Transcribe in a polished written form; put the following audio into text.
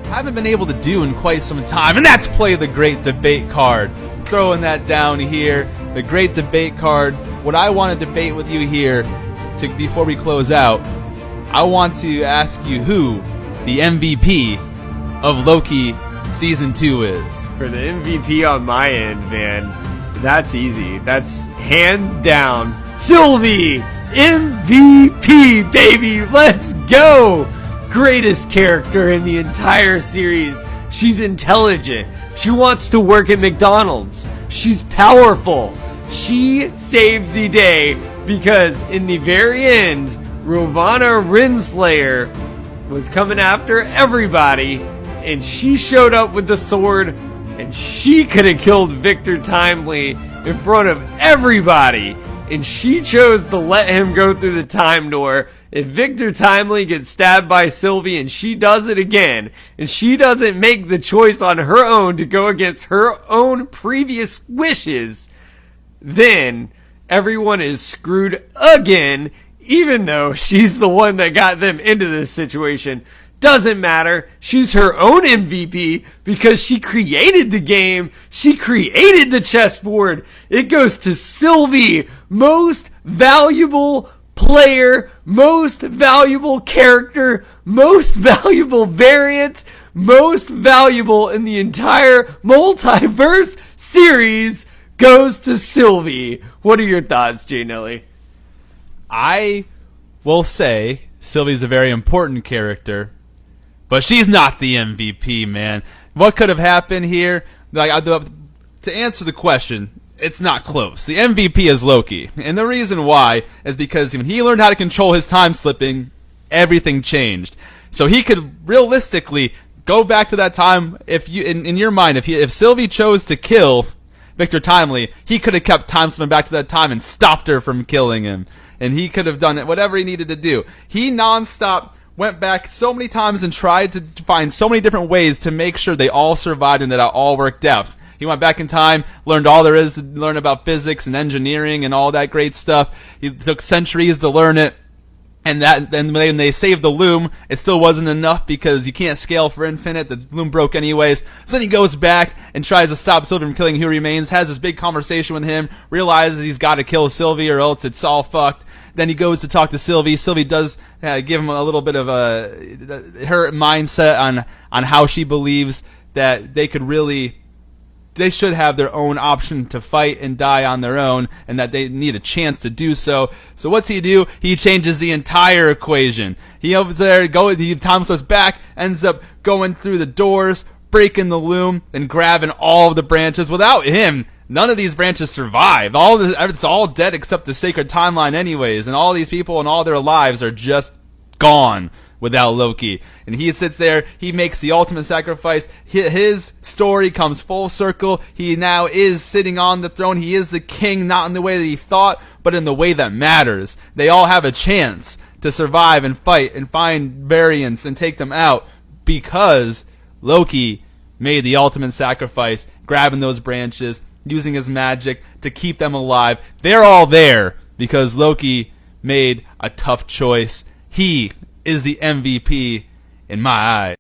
haven't been able to do in quite some time, and that's play the Great Debate card. Throwing that down here, the Great Debate card. What I want to debate with you here, before we close out, I want to ask you who the MVP of Loki Season 2 is. For the MVP on my end, man, that's easy. That's hands down Sylvie! MVP, baby! Let's go! Greatest character in the entire series. She's intelligent. She wants to work at McDonald's. She's powerful. She saved the day because in the very end, Ravonna Renslayer was coming after everybody, and she showed up with the sword, and she could have killed Victor Timely in front of everybody, and she chose to let him go through the time door. If Victor Timely gets stabbed by Sylvie and she does it again, and she doesn't make the choice on her own to go against her own previous wishes, then everyone is screwed again, even though she's the one that got them into this situation. Doesn't matter. She's her own MVP because she created the game. She created the chessboard. It goes to Sylvie, most valuable player, most valuable character, most valuable variant, most valuable in the entire multiverse series goes to Sylvie. What are your thoughts, Jay Nelly? I will say Sylvie's a very important character, but she's not the MVP, man. What could have happened here? To answer the question, it's not close. The MVP is Loki. And the reason why is because when he learned how to control his time slipping, everything changed. So he could realistically go back to that time. If you, in your mind, if Sylvie chose to kill Victor Timely, he could have kept time slipping back to that time and stopped her from killing him. And he could have done it, whatever he needed to do. He nonstop went back so many times and tried to find so many different ways to make sure they all survived and that it all worked out. He went back in time, learned all there is to learn about physics and engineering and all that great stuff. He took centuries to learn it. And then when they saved the loom, it still wasn't enough because you can't scale for infinite. The loom broke anyways. So then he goes back and tries to stop Sylvie from killing Who Remains, has this big conversation with him, realizes he's got to kill Sylvie or else it's all fucked. Then he goes to talk to Sylvie. Sylvie does give him a little bit of her mindset on how she believes that they should have their own option to fight and die on their own, and that they need a chance to do so. So what's he do? He changes the entire equation. He over there, Tom goes back, ends up going through the doors, breaking the loom, and grabbing all of the branches. Without him, none of these branches survive. It's all dead except the sacred timeline anyways, and all these people and all their lives are just gone without Loki. And he sits there, he makes the ultimate sacrifice. His story comes full circle. He now is sitting on the throne. He is the king, not in the way that he thought, but in the way that matters. They all have a chance to survive and fight and find variants and take them out because Loki made the ultimate sacrifice, grabbing those branches, using his magic to keep them alive. They're all there because Loki made a tough choice. He is the MVP in my eyes.